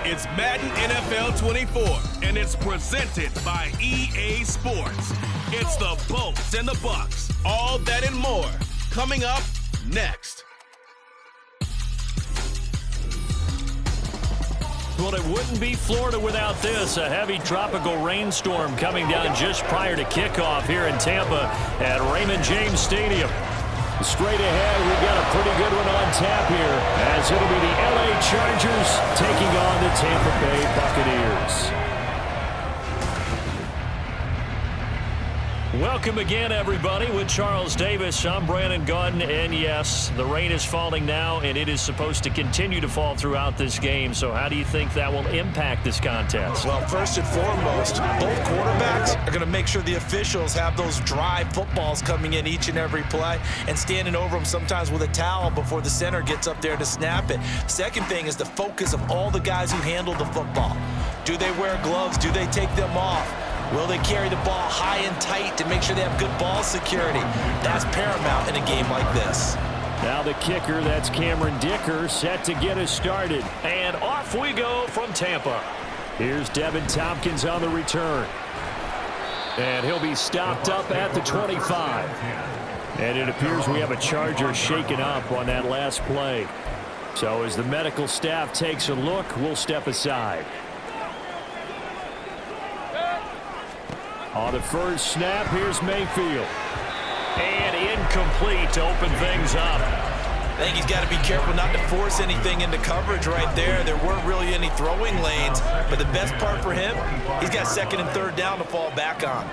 It's Madden NFL 24, and it's presented by EA Sports. It's the Bolts and the Bucks, all that and more, coming up next. Well, it wouldn't be Florida without this. A heavy tropical rainstorm coming down just prior to kickoff here in Tampa at Raymond James Stadium. Straight ahead, we've got a pretty good one on tap here, as it'll be the LA Chargers taking on the Tampa Bay Buccaneers. Welcome again, everybody. With Charles Davis, I'm Brandon Gaudin, and yes, the rain is falling now, and it is supposed to continue to fall throughout this game. So how do you think that will impact this contest? Well, first and foremost, both quarterbacks are going to make sure the officials have those dry footballs coming in each and every play and standing over them sometimes with a towel before the center gets up there to snap it. Second thing is the focus of all the guys who handle the football. Do they wear gloves? Do they take them off? Will they carry the ball high and tight to make sure they have good ball security? That's paramount in a game like this. Now the kicker, that's Cameron Dicker, set to get us started. And off we go from Tampa. Here's Devin Tompkins on the return. And he'll be stopped up at the 25. And it appears we have a Charger shaken up on that last play. So as the medical staff takes a look, we'll step aside. On the first snap, here's Mayfield. And incomplete to open things up. I think he's got to be careful not to force anything into coverage right there. There weren't really any throwing lanes, but the best part for him, he's got second and third down to fall back on.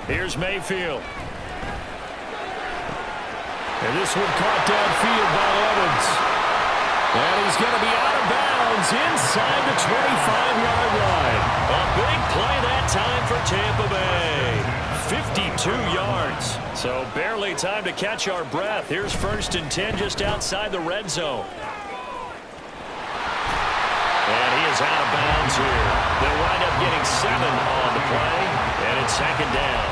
Here's Mayfield. And this one caught downfield by Evans. And he's going to be out of bounds inside the 25-yard line. A big play that time for Tampa Bay. 52 yards. So barely time to catch our breath. Here's first and 10 just outside the red zone. And he is out of bounds here. They'll wind up getting 7 on the play. And it's second down.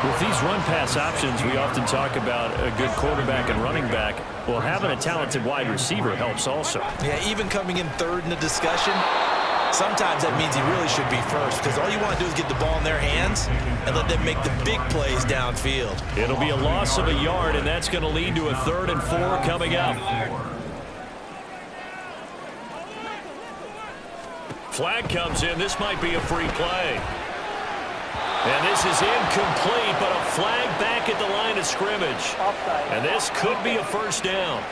With these run-pass options, we often talk about a good quarterback and running back. Well, having a talented wide receiver helps also. Yeah, even coming in third in the discussion, sometimes that means he really should be first, because all you want to do is get the ball in their hands and let them make the big plays downfield. It'll be a loss of a yard, and that's going to lead to a 3rd and 4 coming up. Flag comes in. This might be a free play. And this is incomplete, but a flag back at the line of scrimmage. And this could be a first down.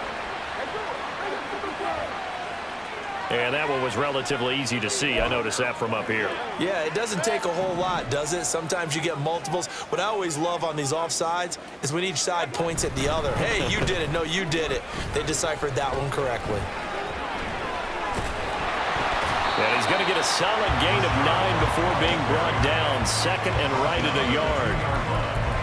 And that one was relatively easy to see. I noticed that from up here. Yeah, it doesn't take a whole lot, does it? Sometimes you get multiples. What I always love on these offsides is when each side points at the other. Hey, you did it. No, you did it. They deciphered that one correctly. And he's going to get a solid gain of 9 before being brought down. Second and right at a yard.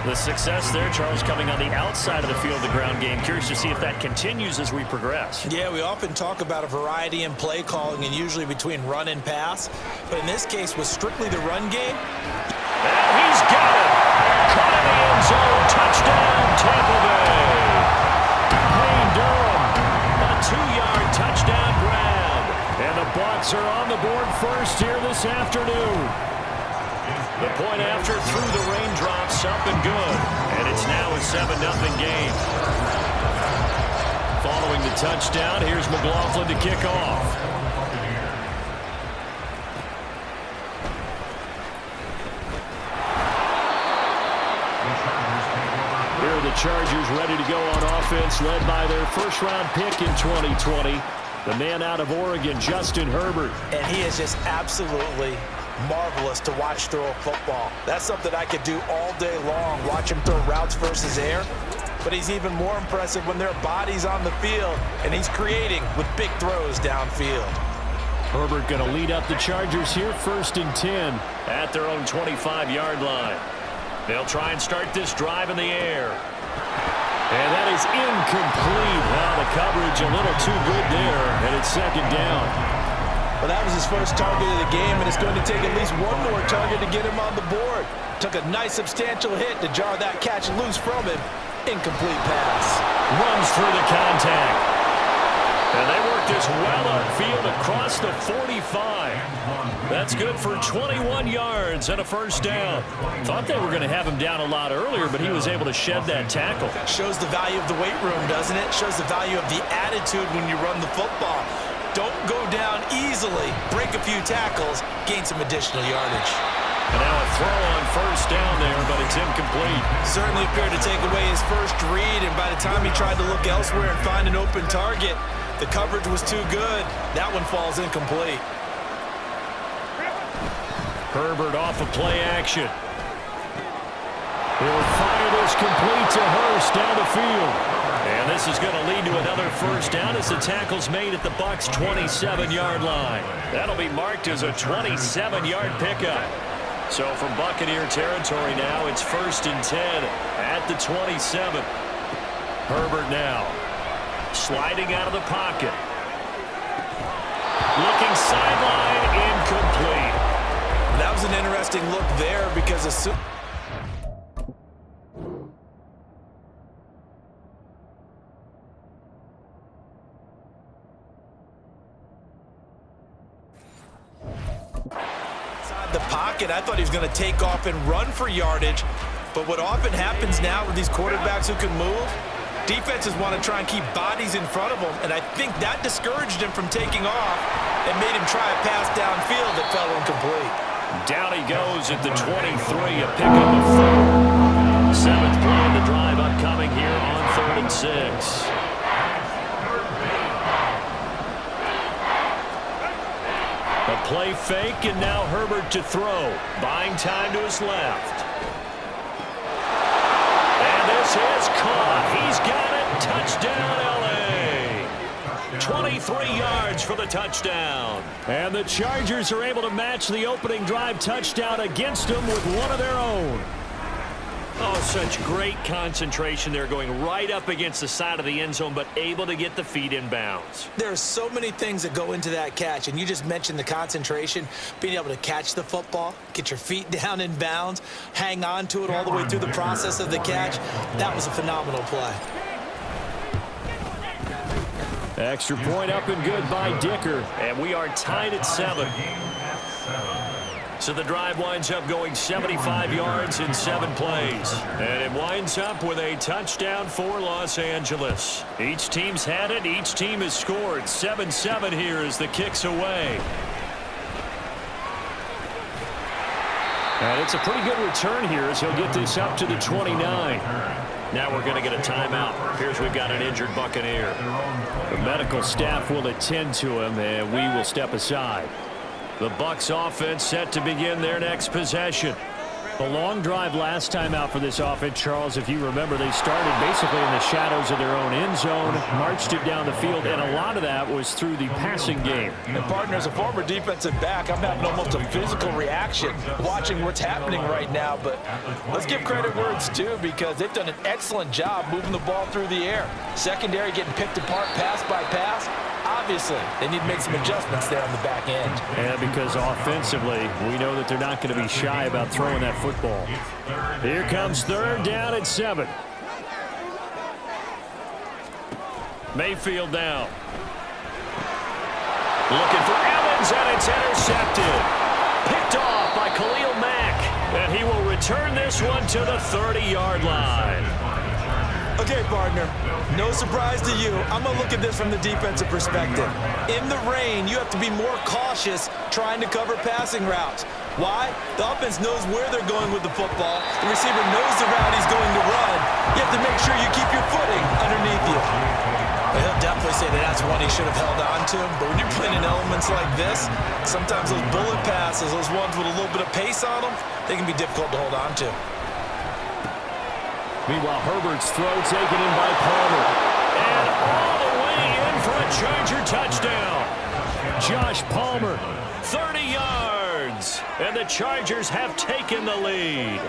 The success there, Charles, coming on the outside of the field, the ground game. Curious to see if that continues as we progress. Yeah, we often talk about a variety in play calling and usually between run and pass. But in this case, with strictly the run game. And he's got it. Caught in the end zone. Touchdown, Tampa Bay. Payne Durham. A 2-yard touchdown grab. And the Bucs are on the board first here this afternoon. The point after through the raindrops, up and good. And it's now a 7-0 game. Following the touchdown, here's McLaughlin to kick off. Here are the Chargers ready to go on offense, led by their first-round pick in 2020. The man out of Oregon, Justin Herbert. And he is just absolutely marvelous to watch throw a football. That's something I could do all day long, watch him throw routes versus air. But he's even more impressive when there are bodies on the field, and he's creating with big throws downfield. Herbert going to lead up the Chargers here, 1st and 10 at their own 25-yard line. They'll try and start this drive in the air. And that is incomplete. Well, the coverage a little too good there, and it's second down. Well, that was his first target of the game, and it's going to take at least one more target to get him on the board. Took a nice substantial hit to jar that catch loose from him. Incomplete pass. Runs through the contact. And they work this well upfield across the 45. That's good for 21 yards and a first down. Thought they were going to have him down a lot earlier, but he was able to shed that tackle. Shows the value of the weight room, doesn't it? Shows the value of the attitude when you run the football. Don't go down easily. Break a few tackles. Gain some additional yardage. And now a throw on first down there, but it's incomplete. Certainly appeared to take away his first read, and by the time he tried to look elsewhere and find an open target, the coverage was too good. That one falls incomplete. Herbert off of play action. He'll fire this complete to Hurst down the field. And this is going to lead to another first down as the tackle's made at the Bucs' 27-yard line. That'll be marked as a 27-yard pickup. So from Buccaneer territory now, it's 1st and 10 at the 27. Herbert now sliding out of the pocket. Looking sideline, incomplete. That was an interesting look there because as soon the pocket, I thought he was going to take off and run for yardage. But what often happens now with these quarterbacks who can move, defenses want to try and keep bodies in front of them, and I think that discouraged him from taking off and made him try a pass downfield that fell incomplete. Down he goes at the 23, a pickup of 4. 7th play of the drive upcoming here on 3rd and 6. A play fake, and now Herbert to throw. Buying time to his left. And this is caught. He's got it. Touchdown, L.A. 23 yards for the touchdown. And the Chargers are able to match the opening drive touchdown against them with one of their own. Oh, such great concentration there, going right up against the side of the end zone, but able to get the feet in bounds. There are so many things that go into that catch, and you just mentioned the concentration, being able to catch the football, get your feet down in bounds, hang on to it all the way through the process of the catch. That was a phenomenal play. Extra point up and good by Dicker, and we are tied at 7. So the drive winds up going 75 yards in 7 plays. And it winds up with a touchdown for Los Angeles. Each team's had it. Each team has scored. 7-7 here as the kick's away. And it's a pretty good return here as he'll get this up to the 29. Now we're going to get a timeout. Here's we've got an injured Buccaneer. The medical staff will attend to him, and we will step aside. The Bucs offense set to begin their next possession. A long drive last time out for this offense, Charles. If you remember, they started basically in the shadows of their own end zone, marched it down the field, and a lot of that was through the passing game. And partner, as a former defensive back, I'm having almost a physical reaction watching what's happening right now. But let's give credit where it's due, because they've done an excellent job moving the ball through the air. Secondary getting picked apart pass by pass. Obviously, they need to make some adjustments there on the back end. And because offensively, we know that they're not going to be shy about throwing that football. Here comes 3rd down at 7. Mayfield down. Looking for Evans, and it's intercepted. Picked off by Khalil Mack, and he will return this one to the 30-yard line. Okay, partner, no surprise to you. I'm going to look at this from the defensive perspective. In the rain, you have to be more cautious trying to cover passing routes. Why? The offense knows where they're going with the football. The receiver knows the route he's going to run. You have to make sure you keep your footing underneath you. He'll definitely say that that's one he should have held on to. But when you're playing in elements like this, sometimes those bullet passes, those ones with a little bit of pace on them, they can be difficult to hold on to. Meanwhile, Herbert's throw taken in by Palmer. And all the way in for a Charger touchdown. Josh Palmer, 30 yards. And the Chargers have taken the lead.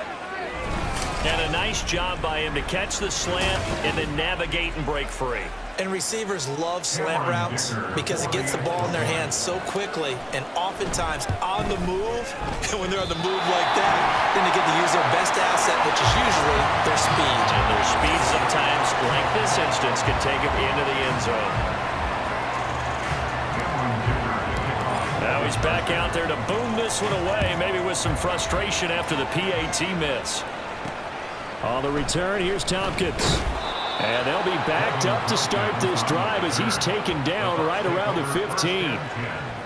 And a nice job by him to catch the slant and then navigate and break free. And receivers love slant routes because it gets the ball in their hands so quickly and oftentimes on the move. And when they're on the move like that, then they get to use their best asset, which is usually their speed. And their speed sometimes, like this instance, can take them into the end zone. he's back out there to boom this one away, maybe with some frustration after the PAT miss. On the return, here's Tompkins. And they'll be backed up to start this drive as he's taken down right around the 15.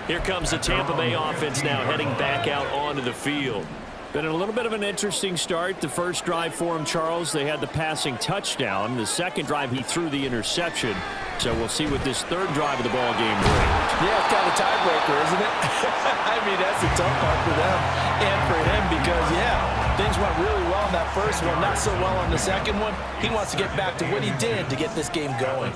Here comes the Tampa Bay offense now heading back out onto the field. Been a little bit of an interesting start. The first drive for him, Charles, they had the passing touchdown. The second drive, he threw the interception. So we'll see what this third drive of the ball game brings. Yeah, it's kind of a tiebreaker, isn't it? I mean, that's the tough part for them and for him because, yeah, things went really well in that first one, not so well on the second one. He wants to get back to what he did to get this game going.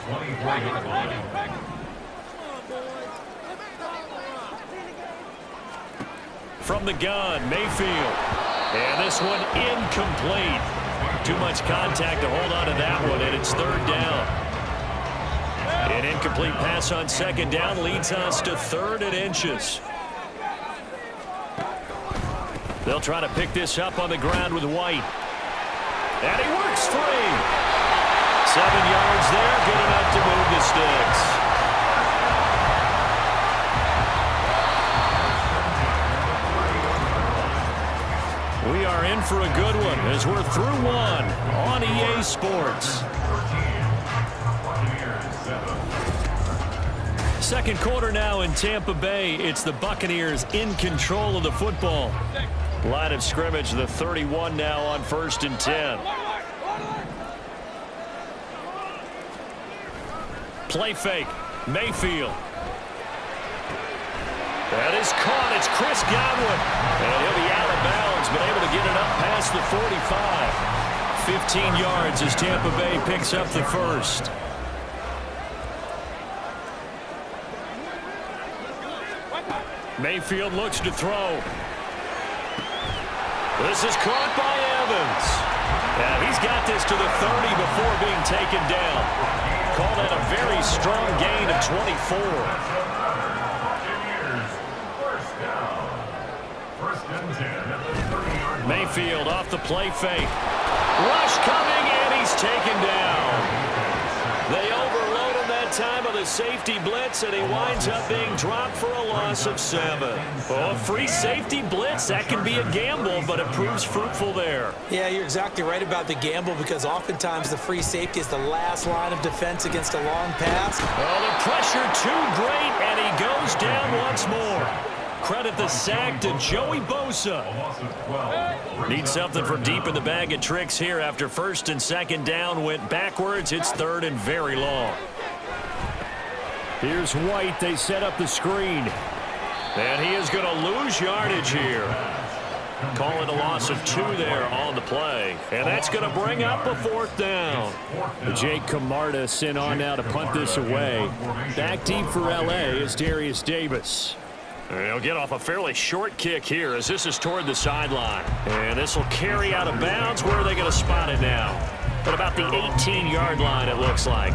From the gun, Mayfield. And this one incomplete. Too much contact to hold on to that one, and it's third down. An incomplete pass on second down leads us to 3rd and inches. They'll try to pick this up on the ground with White. And he works free. 7 yards there, good enough to move the sticks. We are in for a good one as we're through one on EA Sports. Second quarter now in Tampa Bay. It's the Buccaneers in control of the football. Line of scrimmage, the 31 now on 1st and 10. Play fake. Mayfield. That is caught. It's Chris Godwin. And he'll be out of bounds, but able to get it up past the 45. 15 yards as Tampa Bay picks up the first. Mayfield looks to throw. This is caught by Evans. And he's got this to the 30 before being taken down. Call that a very strong gain of 24. Mayfield off the play fake. Rush coming, and he's taken down. They overload him that time of the safety blitz, and he winds up being dropped for a loss of 7. Oh, a free safety blitz, that can be a gamble, but it proves fruitful there. Yeah, you're exactly right about the gamble because oftentimes the free safety is the last line of defense against a long pass. Oh, the pressure too great, and he goes down once more. Credit the sack to Joey Bosa. Need something from deep in the bag of tricks here after 1st and 2nd down went backwards. It's 3rd and very long. Here's White. They set up the screen. And he is going to lose yardage here. Call it a loss of 2 there on the play. And that's going to bring up a 4th down. Jake Camarda sent on now to punt this away. Back deep for L.A. is Darius Davis. He'll get off a fairly short kick here as this is toward the sideline. And this will carry out of bounds. Where are they going to spot it now? At about the 18-yard line, it looks like.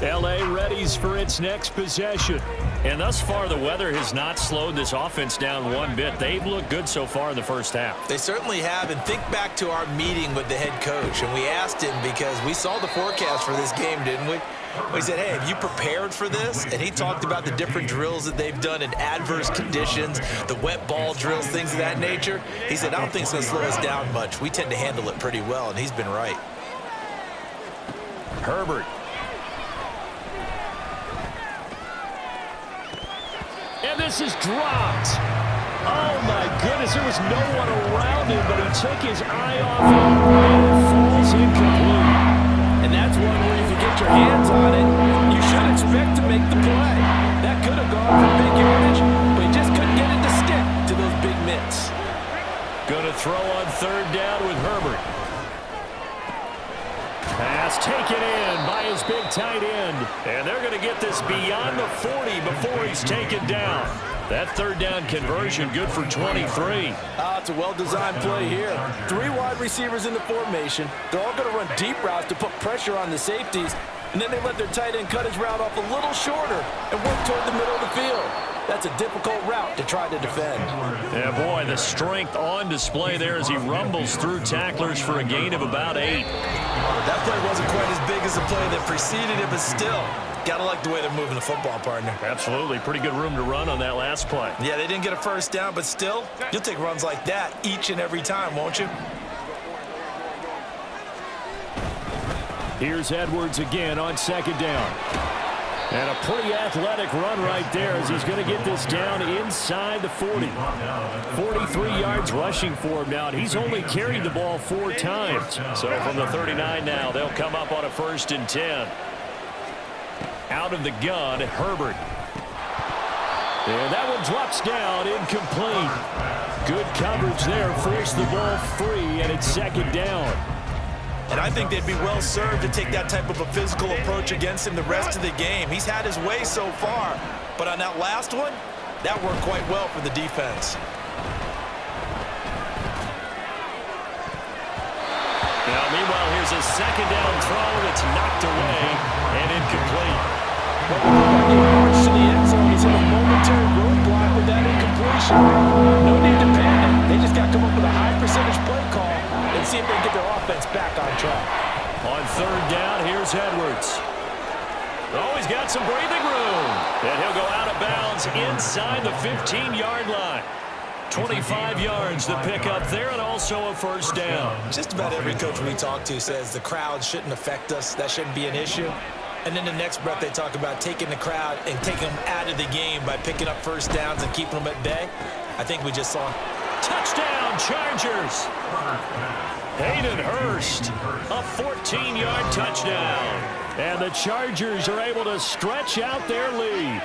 L.A. readies for its next possession. And thus far, the weather has not slowed this offense down one bit. They've looked good so far in the first half. They certainly have. And think back to our meeting with the head coach. And we asked him because we saw the forecast for this game, didn't we? We said, hey, have you prepared for this? And he talked about the different drills that they've done in adverse conditions, the wet ball drills, things of that nature. He said, I don't think it's going to slow us down much. We tend to handle it pretty well, and he's been right. Herbert. And this is dropped. Oh, my goodness. There was no one around him, but he took his eye off it, and it falls incomplete. And that's one where if you get your hands on it, you should expect to make the play. That could have gone for big yardage, but he just couldn't get it to stick to those big mitts. Going to throw on 3rd down with Herbert. Pass taken in by his big tight end. And they're going to get this beyond the 40 before he's taken down. That 3rd down conversion good for 23. It's a well-designed play here. 3 wide receivers in the formation. They're all going to run deep routes to put pressure on the safeties. And then they let their tight end cut his route off a little shorter and work toward the middle of the field. That's a difficult route to try to defend. Yeah, boy, the strength on display there as he rumbles through tacklers for a gain of about 8. That play wasn't quite as big as the play that preceded it, but still, Gotta like the way they're moving the football, partner. Absolutely. Pretty good room to run on that last play. Yeah, they didn't get a first down, but still, you'll take runs like that each and every time, won't you? Here's Edwards again on second down. And a pretty athletic run right there as he's going to get this down inside the 40. 43 yards rushing for him now, and he's only carried the ball 4 times. So from the 39 now, they'll come up on a 1st and 10. Out of the gun, Herbert. And that one drops down, incomplete. Good coverage there, forced the ball free, and it's second down. And I think they'd be well served to take that type of a physical approach against him the rest of the game. He's had his way so far, but on that last one, that worked quite well for the defense. Now, meanwhile, here's a second down throw that's knocked away and incomplete. March to the end zone. He's in a momentary roadblock with that incompletion. No need to panic. They just got to come up with a high percentage play call and see if they can get their offense back on track. On 3rd down, here's Edwards. Oh, he's got some breathing room. And he'll go out of bounds inside the 15-yard line. 25 yards to pick up there, and also a 1st down. Just about every coach we talk to says the crowd shouldn't affect us. That shouldn't be an issue. And then the next breath they talk about taking the crowd and taking them out of the game by picking up 1st downs and keeping them at bay. I think we just saw touchdown, Chargers. Hayden Hurst, a 14-yard touchdown. And the Chargers are able to stretch out their lead.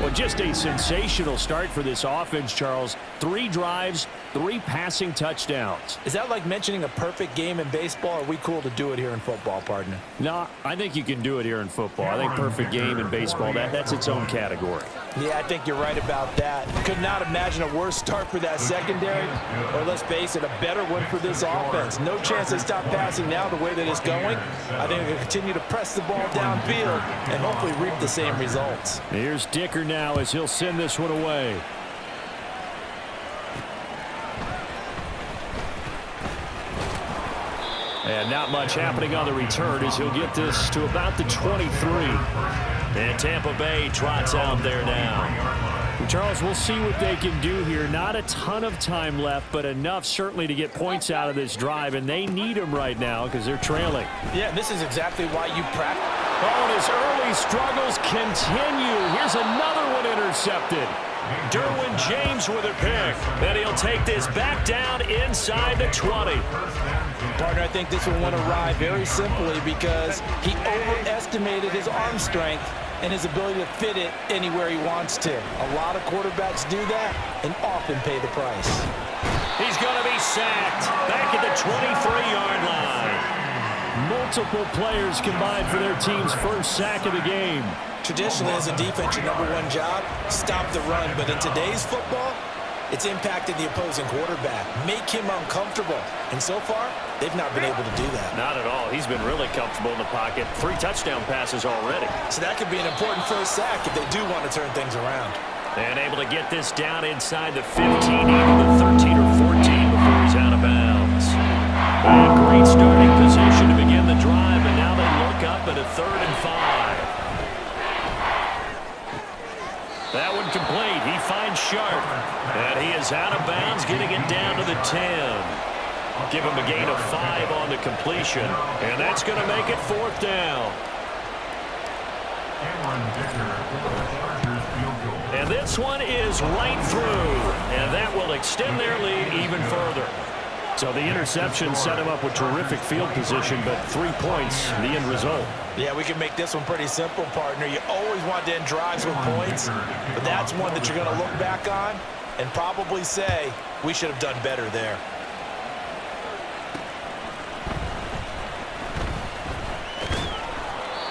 Well, just a sensational start for this offense, Charles. 3 drives, 3 passing touchdowns. Is that like mentioning a perfect game in baseball, or are we cool to do it here in football, partner? No, I think you can do it here in football. I think perfect game in baseball, that's its own category. Yeah, I think you're right about that. Could not imagine a worse start for that secondary, or let's face it, a better one for this offense. No chance they stop passing now the way that it's going. I think they'll continue to press the ball downfield and hopefully reap the same results. Here's Dicker now as he'll send this one away. And not much happening on the return as he'll get this to about the 23. And Tampa Bay trots out there now. Charles, we'll see what they can do here. Not a ton of time left, but enough certainly to get points out of this drive, and they need them right now because they're trailing. Yeah, this is exactly why you practice. Oh, and his early struggles continue. Here's another one intercepted. Derwin James with a pick. Then he'll take this back down inside the 20. Partner, I think this will want to ride very simply because he overestimated his arm strength and his ability to fit it anywhere he wants to. A lot of quarterbacks do that and often pay the price. He's going to be sacked back at the 23-yard line. Multiple players combined for their team's first sack of the game. Traditionally, as a defense, your #1 job, stop the run. But in today's football, it's impacted the opposing quarterback. Make him uncomfortable. And so far, they've not been able to do that. Not at all. He's been really comfortable in the pocket. 3 touchdown passes already. So that could be an important first sack if they do want to turn things around. And able to get this down inside the 15, even the 13 or 14 before he's out of bounds. A great starting position to begin the drive, and now they look up at a 3rd and 5. That one complete. He finds Sharp. And he is out of bounds, getting it down to the 10. Give him a gain of 5 on the completion. And that's going to make it 4th down. And this one is right through. And that will extend their lead even further. So the interception set him up with terrific field position, but 3 points, the end result. Yeah, we can make this one pretty simple, partner. You always want to end drives with points, but that's one that you're going to look back on and probably say, we should have done better there.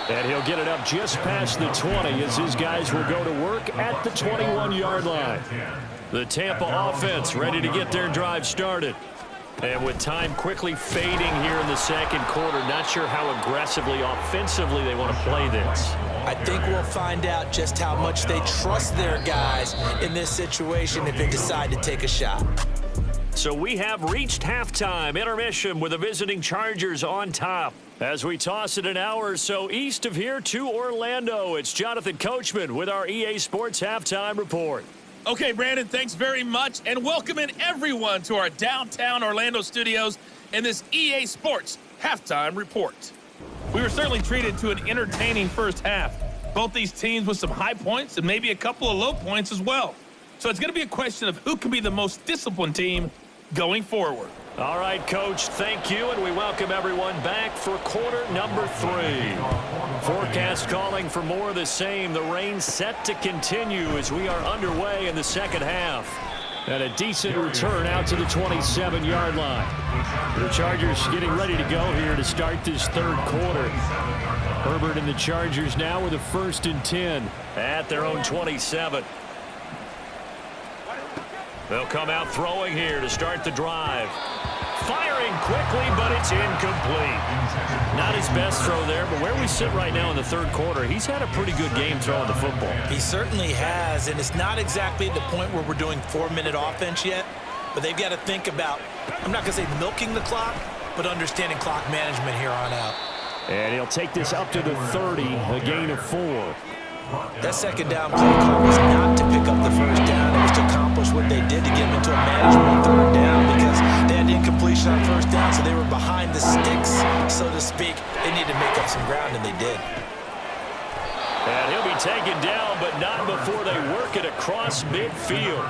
And he'll get it up just past the 20 as his guys will go to work at the 21-yard line. The Tampa offense ready to get their drive started. And with time quickly fading here in the second quarter, not sure how aggressively, offensively they want to play this. I think we'll find out just how much they trust their guys in this situation if they decide to take a shot. So we have reached halftime intermission with the visiting Chargers on top. As we toss it an hour or so east of here to Orlando, it's Jonathan Coachman with our EA Sports Halftime Report. Okay, Brandon, thanks very much, and welcome in everyone to our downtown Orlando studios and this EA Sports Halftime Report. We were certainly treated to an entertaining first half. Both these teams with some high points and maybe a couple of low points as well. So it's going to be a question of who can be the most disciplined team going forward. All right, Coach, thank you, and we welcome everyone back for quarter number 3. Forecast calling for more of the same. The rain set to continue as we are underway in the second half. And a decent return out to the 27-yard line. The Chargers getting ready to go here to start this third quarter. Herbert and the Chargers now with a 1st and 10 at their own 27. They'll come out throwing here to start the drive. Firing quickly, but it's incomplete. Not his best throw there, but where we sit right now in the third quarter, he's had a pretty good game throwing the football. He certainly has, and it's not exactly the point where we're doing 4-minute offense yet, but they've got to think about, I'm not going to say milking the clock, but understanding clock management here on out. And he'll take this up to the 30, a gain of 4. That second down play call was not to pick up the first down. It was to accomplish what they did to get them into a manageable third down because they had incompletion on first down, so they were behind the sticks, so to speak. They needed to make up some ground, and they did. And he'll be taken down, but not before they work it across midfield.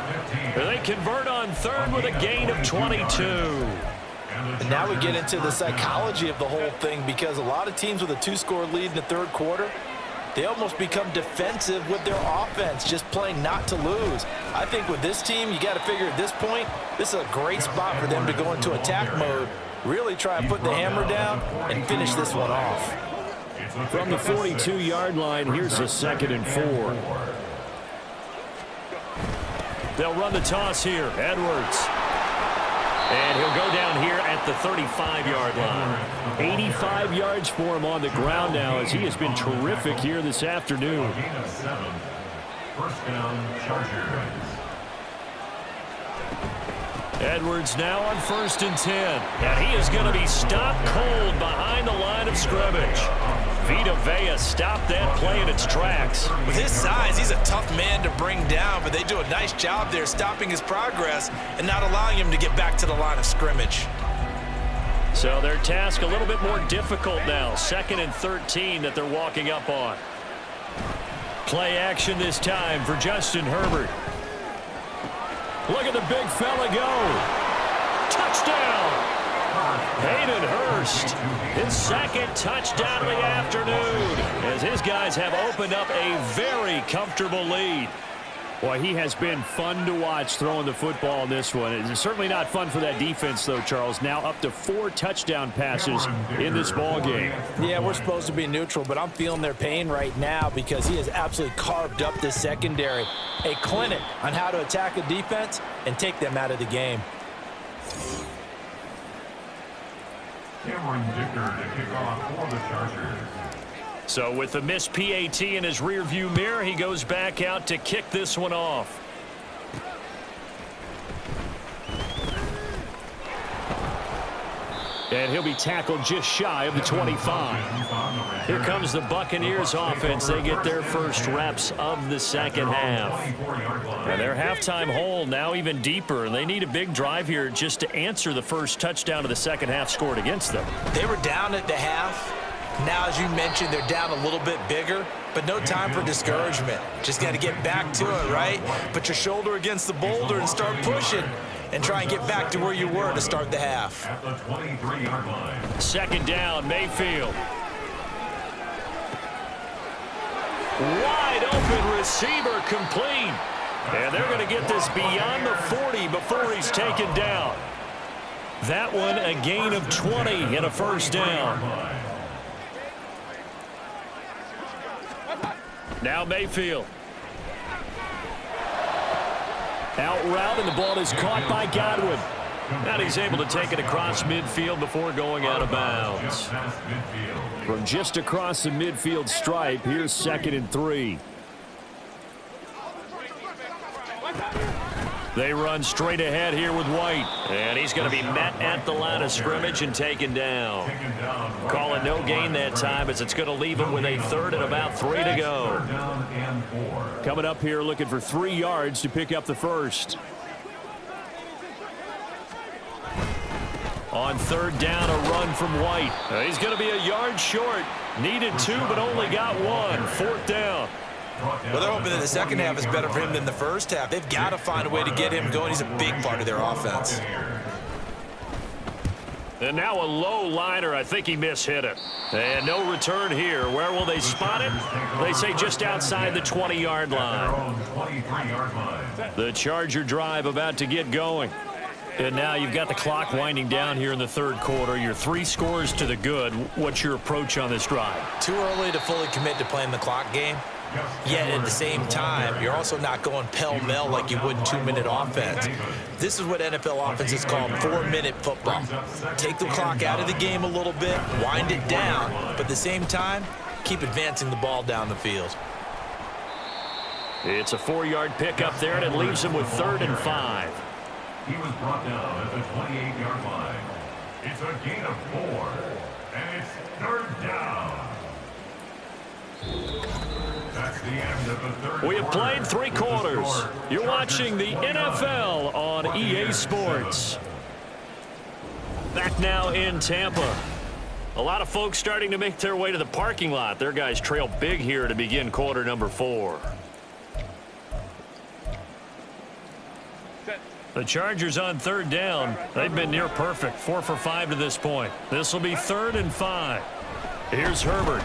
They convert on third with a gain of 22. And now we get into the psychology of the whole thing because a lot of teams with a 2-score lead in the third quarter, they almost become defensive with their offense, just playing not to lose. I think with this team, you got to figure at this point, this is a great spot for them to go into attack mode, really try and put the hammer down and finish this one off. From the 42-yard line, here's a 2nd and 4. They'll run the toss here. Edwards. And he'll go down here at the 35-yard line. 85 yards for him on the ground now as he has been terrific here this afternoon. First down, Chargers. Edwards now on 1st and 10. And he is going to be stopped cold behind the line of scrimmage. Vita Vea stopped that play in its tracks. With his size, he's a tough man to bring down, but they do a nice job there stopping his progress and not allowing him to get back to the line of scrimmage. So their task a little bit more difficult now. 2nd and 13 that they're walking up on. Play action this time for Justin Herbert. Look at the big fella go. Touchdown! Hayden Hurst, his 2nd touchdown of the afternoon, as his guys have opened up a very comfortable lead. Boy, he has been fun to watch throwing the football in this one. It's certainly not fun for that defense, though, Charles. Now up to 4 touchdown passes in this ball game. Yeah, we're supposed to be neutral, but I'm feeling their pain right now because he has absolutely carved up this secondary. A clinic on how to attack a defense and take them out of the game. Cameron Dicker to kick off for the Chargers. So with the missed PAT in his rearview mirror, he goes back out to kick this one off. And he'll be tackled just shy of the 25. Here comes the Buccaneers offense. They get their first reps of the second half. And their halftime hole now even deeper, and they need a big drive here just to answer the first touchdown of the second half scored against them. They were down at the half. Now, as you mentioned, they're down a little bit bigger, but no time for discouragement. Just got to get back to it, right? Put your shoulder against the boulder and start pushing and try and get back to where you were to start the half. At the 23-yard line. 2nd down, Mayfield. Wide open receiver complete. And they're going to get this beyond the 40 before he's taken down. That one a gain of 20 and a first down. Now Mayfield. Out route, and the ball is caught by Godwin. And he's able to take it across midfield before going out of bounds. From just across the midfield stripe, here's 2nd and 3. They run straight ahead here with White. And he's going to be met at the line of scrimmage and taken down. Call it no gain that time as it's going to leave him with a third and about 3 to go. Coming up here looking for 3 yards to pick up the first. On third down, a run from White. He's going to be a yard short. Needed 2, but only got 1. 4th down. Well, they're hoping that the second half is better for him than the first half. They've got to find a way to get him going. He's a big part of their offense. And now a low liner. I think he mishit it. And no return here. Where will they spot it? They say just outside the 20-yard line. The Charger drive about to get going. And now you've got the clock winding down here in the third quarter. You're 3 scores to the good. What's your approach on this drive? Too early to fully commit to playing the clock game. Yet at the same time, you're also not going pell-mell like you would in 2-minute offense. This is what NFL offenses call 4-minute football. Take the clock out of the game a little bit, wind it down, but at the same time, keep advancing the ball down the field. It's a 4-yard pickup there, and it leaves him with 3rd and 5. He was brought down at the 28-yard line. It's a gain of 4, and it's 3rd down. That's the end of the third. We have played 3 quarters. You're watching the NFL on EA Sports. Back now in Tampa. A lot of folks starting to make their way to the parking lot. Their guys trail big here to begin quarter number 4. The Chargers on third down. They've been near perfect. 4 for 5 to this point. This will be 3rd and 5. Here's Herbert.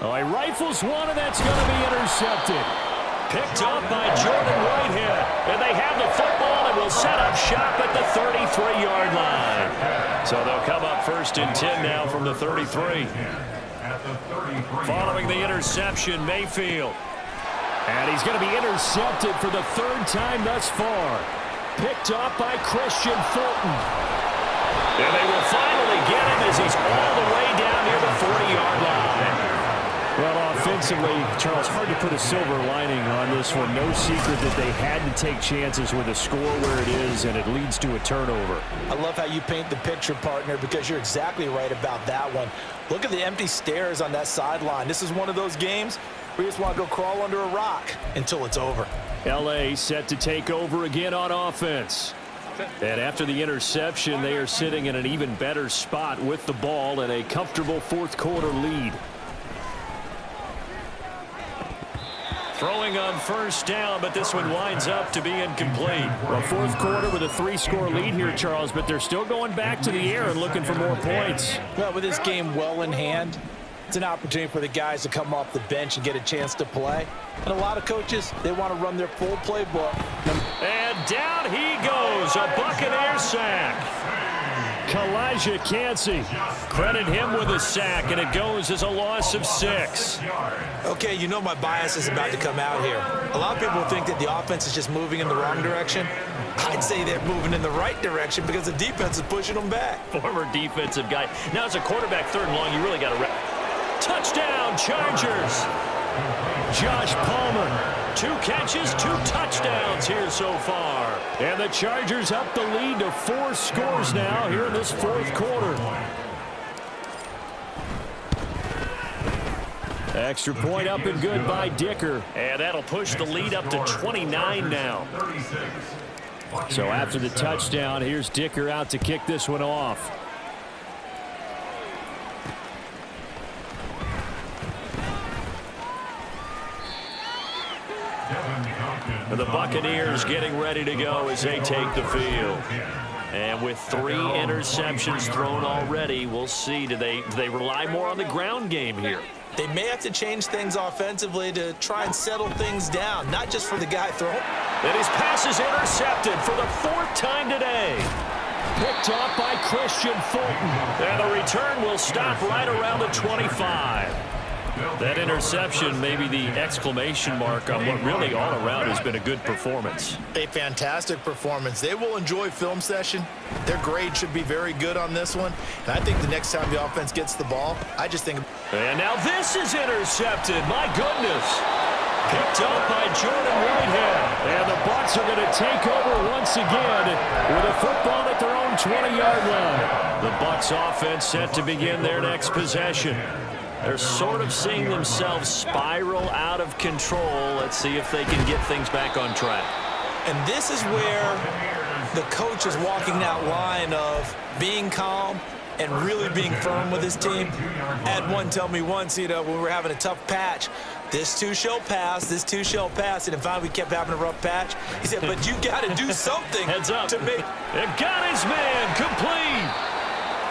Oh, he rifles one, and that's going to be intercepted. Picked up by Jordan Whitehead. And they have the football and will set up shop at the 33-yard line. So they'll come up 1st and 10 now from the 33. Following the interception, Mayfield. And he's going to be intercepted for the 3rd time thus far. Picked up by Christian Fulton. And they will finally get him as he's all the way down near the 40-yard line. Well, offensively, Charles, hard to put a silver lining on this one. No secret that they had to take chances with a score where it is, and it leads to a turnover. I love how you paint the picture, partner, because you're exactly right about that one. Look at the empty stares on that sideline. This is one of those games where you just want to go crawl under a rock until it's over. L.A. set to take over again on offense. And after the interception, they are sitting in an even better spot with the ball and a comfortable 4th quarter lead. Throwing on 1st down, but this one winds up to be incomplete. Well, 4th quarter with a 3-score lead here, Charles, but they're still going back to the air and looking for more points. Well, with this game well in hand, it's an opportunity for the guys to come off the bench and get a chance to play. And a lot of coaches, they want to run their full playbook. And down he goes, a Buccaneers sack. Kalijah Kancey, credit him with a sack, and it goes as a loss of 6. Okay, you know my bias is about to come out here. A lot of people think that the offense is just moving in the wrong direction. I'd say they're moving in the right direction because the defense is pushing them back. Former defensive guy. Now as a quarterback 3rd and long, you really got to... Touchdown, Chargers! Josh Palmer, 2 catches, 2 touchdowns here so far. And the Chargers up the lead to 4 scores now here in this 4th quarter. Extra point up and good by Dicker. And that'll push the lead up to 29 now. So after the touchdown, here's Dicker out to kick this one off. The Buccaneers getting ready to go as they take the field. And with 3 interceptions thrown already, we'll see. Do they rely more on the ground game here? They may have to change things offensively to try and settle things down, not just for the guy throwing. And his pass is intercepted for the 4th time today. Picked up by Christian Fulton. And the return will stop right around the 25. That interception may be the exclamation mark on what really all around has been a good performance. A fantastic performance. They will enjoy film session. Their grade should be very good on this one. And I think the next time the offense gets the ball, I just think... And now this is intercepted. My goodness. Picked up by Jordan Whitehead. And the Bucs are going to take over once again with a football at their own 20-yard line. The Bucs offense set to begin their next possession. They're sort of seeing themselves spiral out of control. Let's see if they can get things back on track. And this is where the coach is walking that line of being calm and really being firm with his team. Had one tell me once, when we were having a tough patch, this too shall pass, this too shall pass. And then finally we kept having a rough patch. He said, but you got to do something Heads up. to make. It got his man complete.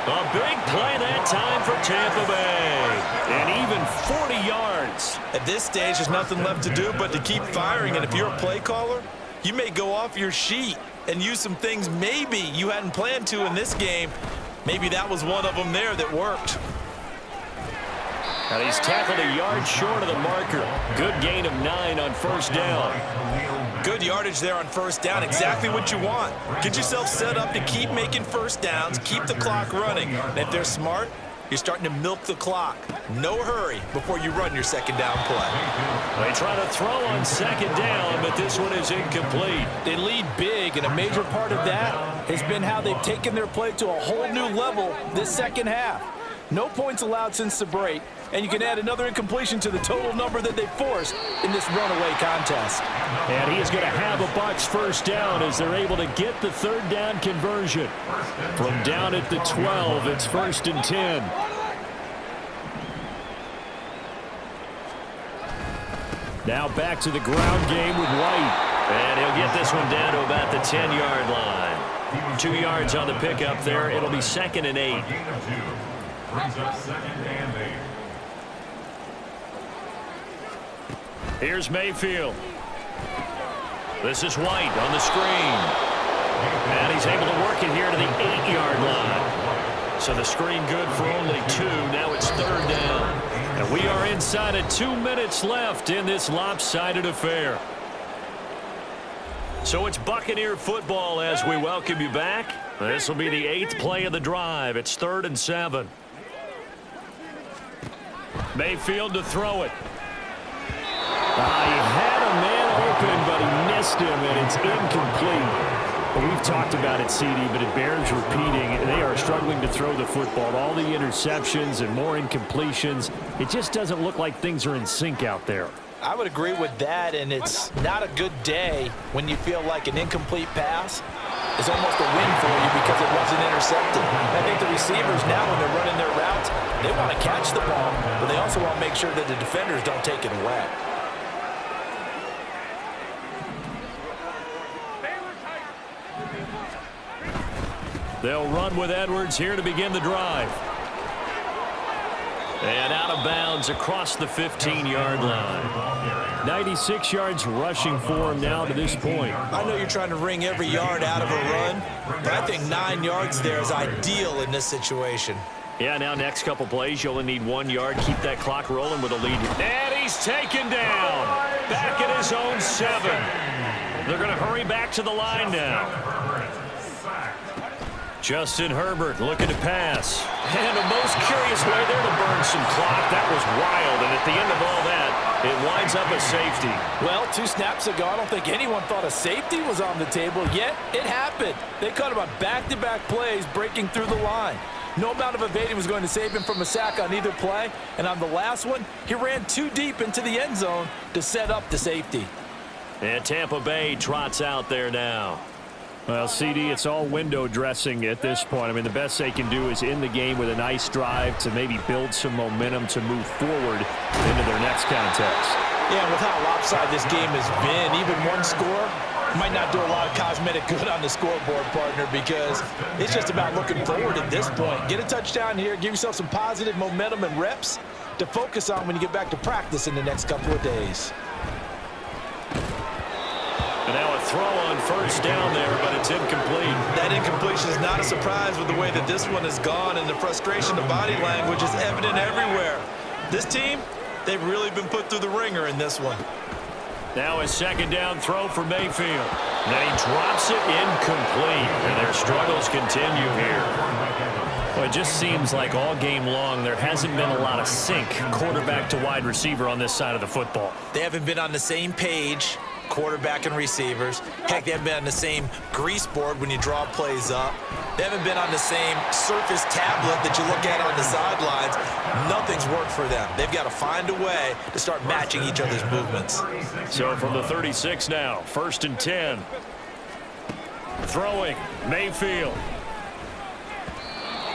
A big play that time for Tampa Bay. And even 40 yards. At this stage, there's nothing left to do but to keep firing. And if you're a play caller, you may go off your sheet and use some things maybe you hadn't planned to in this game. Maybe that was one of them there that worked. And he's tackled a yard short of the marker. Good gain of 9 on first down. Good yardage there on first down. Exactly what you want. Get yourself set up to keep making first downs, keep the clock running. And if they're smart, you're starting to milk the clock. No hurry before you run your second down play. They try to throw on second down, but this one is incomplete. They lead big, and a major part of that has been how they've taken their play to a whole new level this second half. No points allowed since the break, and you can add another incompletion to the total number that they forced in this runaway contest. And he is going to have a Bucs first down as they're able to get the third down conversion. From down at the 12, it's 1st and 10. Now back to the ground game with White. And he'll get this one down to about the 10-yard line. 2 yards on the pickup there. It'll be 2nd and 8. Brings up 2nd and 8. Here's Mayfield. This is White on the screen. And he's able to work it here to the 8-yard line. So the screen good for only 2. Now it's 3rd down. And we are inside of 2 minutes left in this lopsided affair. So it's Buccaneer football as we welcome you back. This will be the 8th play of the drive. It's 3rd and 7. Mayfield to throw it. He had a man open, but he missed him, and it's incomplete. Well, we've talked about it, CD, but it bears repeating. They are struggling to throw the football. All the interceptions and more incompletions. It just doesn't look like things are in sync out there. I would agree with that, and it's not a good day when you feel like an incomplete pass is almost a win for you because it wasn't intercepted. I think the receivers now, when they're running their routes, they want to catch the ball, but they also want to make sure that the defenders don't take it away. They'll run with Edwards here to begin the drive. And out of bounds across the 15-yard line. 96 yards rushing for him now to this point. I know you're trying to wring every yard out of a run, but I think 9 yards there is ideal in this situation. Yeah, now next couple plays, you only need 1 yard. Keep that clock rolling with a lead. And he's taken down. Back at his own 7. They're going to hurry back to the line now. Justin Herbert looking to pass. And a most curious way there to burn some clock. That was wild, and at the end of all that, it winds up a safety. Well, 2 snaps ago, I don't think anyone thought a safety was on the table, yet it happened. They caught him on back-to-back plays breaking through the line. No amount of evading was going to save him from a sack on either play, and on the last one, he ran too deep into the end zone to set up the safety. And Tampa Bay trots out there now. Well, CD, it's all window dressing at this point. I mean, the best they can do is end the game with a nice drive to maybe build some momentum to move forward into their next contest. Yeah, and with how lopsided this game has been, even one score might not do a lot of cosmetic good on the scoreboard, partner, because it's just about looking forward at this point. Get a touchdown here, give yourself some positive momentum and reps to focus on when you get back to practice in the next couple of days. And now a throw on first down there, but it's incomplete. That incompletion is not a surprise with the way that this one has gone, and the frustration, the body language is evident everywhere. This team, they've really been put through the ringer in this one. Now a second down throw for Mayfield. Now he drops it incomplete, and their struggles continue here. Well, it just seems like all game long there hasn't been a lot of sync quarterback to wide receiver on this side of the football. They haven't been on the same page, quarterback and receivers. Heck, they haven't been on the same grease board when you draw plays up. They haven't been on the same surface tablet that you look at on the sidelines. Nothing's worked for them. They've got to find a way to start matching each other's movements. So from the 36 now, 1st and 10. Throwing, Mayfield.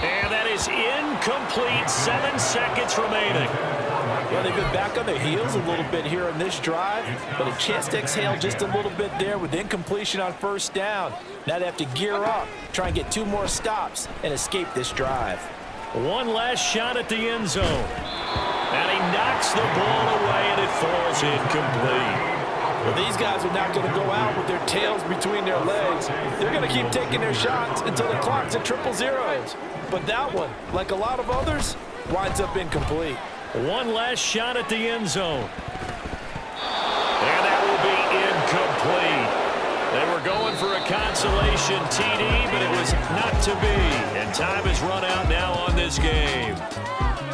And that is incomplete. 7 seconds remaining. Well, they've been back on their heels a little bit here in this drive, but a chance to exhale just a little bit there with incompletion on 1st down. Now they have to gear up, try and get 2 more stops, and escape this drive. One last shot at the end zone. And he knocks the ball away, and it falls incomplete. Well, these guys are not going to go out with their tails between their legs. They're going to keep taking their shots until the clock's at 000. But that one, like a lot of others, winds up incomplete. One last shot at the end zone. And that will be incomplete. They were going for a consolation TD, but it was not to be. And time has run out now on this game.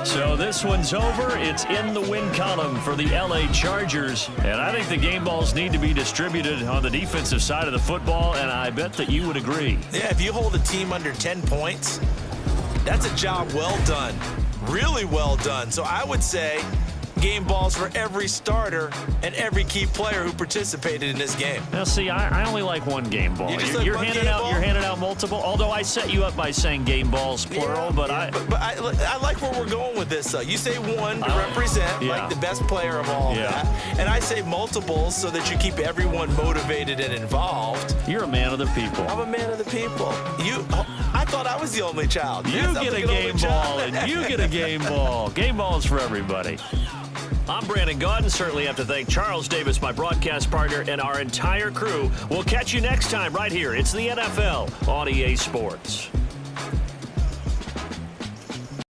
So this one's over. It's in the win column for the LA Chargers. And I think the game balls need to be distributed on the defensive side of the football, and I bet that you would agree. Yeah, if you hold a team under 10 points, that's a job well done. Really well done. So I would say game balls for every starter and every key player who participated in this game. Now, see, I only like one game ball. You're handing out multiple. Although I set you up by saying game balls plural, but I like where we're going with this. You say one to represent like the best player of all that, and I say multiples so that you keep everyone motivated and involved. You're a man of the people. I'm a man of the people. I thought I was the only child. You get a game ball, and you get a game ball. Game balls for everybody. I'm Brandon Gaudin. Certainly have to thank Charles Davis, my broadcast partner, and our entire crew. We'll catch you next time right here. It's the NFL on EA Sports.